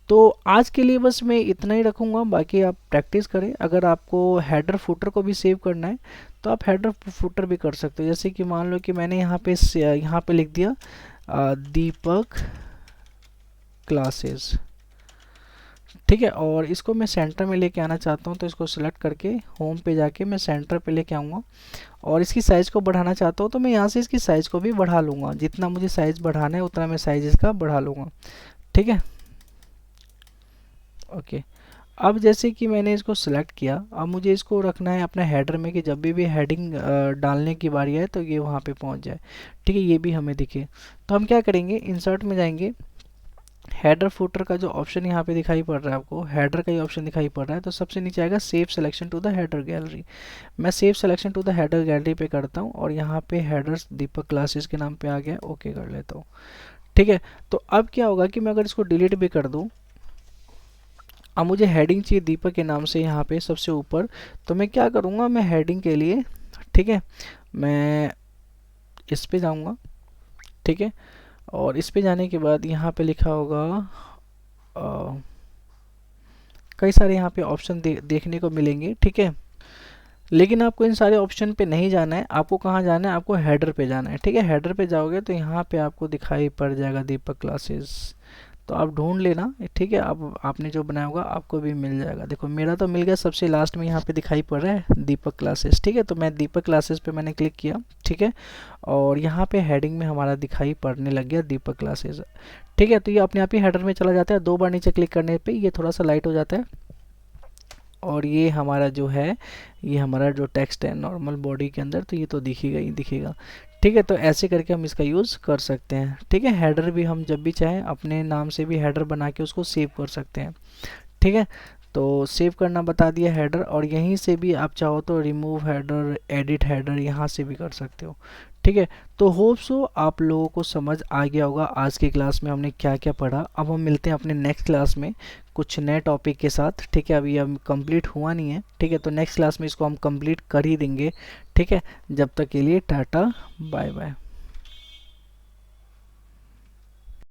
A: तो आज के लिए बस मैं इतना ही रखूँगा, बाकी आप प्रैक्टिस करें। अगर आपको हेडर फुटर को भी सेव करना है तो आप हेडर फुटर भी कर सकते हो। जैसे कि मान लो कि मैंने यहाँ पे लिख दिया दीपक क्लासेस, ठीक है, और इसको मैं सेंटर में लेके आना चाहता हूँ तो इसको सेलेक्ट करके होम पे जाके मैं सेंटर पे लेके आऊँगा। और इसकी साइज़ को बढ़ाना चाहता हूँ तो मैं यहाँ से इसकी साइज़ को भी बढ़ा लूँगा, जितना मुझे साइज़ बढ़ाना है उतना मैं साइज़ इसका बढ़ा लूँगा, ठीक है। ओके, अब जैसे कि मैंने इसको सिलेक्ट किया, अब मुझे इसको रखना है अपने हेडर में कि जब भी हेडिंग डालने की बारी आए तो ये वहाँ पे पहुँच जाए, ठीक है, ये भी हमें दिखे। तो हम क्या करेंगे, इंसर्ट में जाएंगे, हेडर फुटर का जो ऑप्शन यहाँ पे दिखाई पड़ रहा है, आपको हेडर का ही ऑप्शन दिखाई पड़ रहा है, तो सबसे नीचे आएगा save selection to the header gallery. मैं save selection to the header gallery पे करता हूँ और यहाँ पे हेडर्स दीपक क्लासेस के नाम पे आ गया, ओके कर लेता हूँ, ठीक है। तो अब क्या होगा कि मैं अगर इसको डिलीट भी कर दूँ, अब मुझे हेडिंग चाहिए दीपक के नाम से यहाँ पे सबसे ऊपर। तो मैं क्या करूँगा, मैं हेडिंग के लिए, ठीक है, मैं इस पे जाऊँगा, ठीक है। और इस पे जाने के बाद यहाँ पे लिखा होगा कई सारे यहाँ पे ऑप्शन देखने को मिलेंगे, ठीक है। लेकिन आपको इन सारे ऑप्शन पे नहीं जाना है, आपको कहाँ जाना है, आपको हेडर पे जाना है, ठीक है। हेडर पे जाओगे तो यहाँ पे आपको दिखाई पड़ जाएगा दीपक क्लासेस, तो आप ढूंढ लेना, ठीक है। आप आपने जो बनाया होगा आपको भी मिल जाएगा। देखो मेरा तो मिल गया, सबसे लास्ट में यहाँ पे दिखाई पड़ रहा है दीपक क्लासेस, ठीक है। तो मैं दीपक क्लासेस पे मैंने क्लिक किया, ठीक है। और यहाँ पे हेडिंग में हमारा दिखाई पड़ने लग गया दीपक क्लासेस, ठीक है। तो ये अपने आप ही हेडर में चला जाता है, 2 बार नीचे क्लिक करने पे ये थोड़ा सा लाइट हो जाता है। और ये हमारा जो है, ये हमारा जो टेक्स्ट है नॉर्मल बॉडी के अंदर, तो ये तो दिखेगा ही दिखेगा, ठीक है। तो ऐसे करके हम इसका यूज़ कर सकते हैं, ठीक है। हेडर भी हम जब भी चाहें अपने नाम से भी हेडर बना के उसको सेव कर सकते हैं, ठीक है। तो सेव करना बता दिया हेडर, और यहीं से भी आप चाहो तो रिमूव हेडर, एडिट हेडर यहाँ से भी कर सकते हो, ठीक है। तो होप सो आप लोगों को समझ आ गया होगा आज की क्लास में हमने क्या क्या पढ़ा। अब हम मिलते हैं अपने नेक्स्ट क्लास में कुछ नए टॉपिक के साथ, ठीक है। अभी अब कंप्लीट हुआ नहीं है, ठीक है। तो नेक्स्ट क्लास में इसको हम कंप्लीट कर ही देंगे, ठीक है। जब तक के लिए टाटा बाय बाय।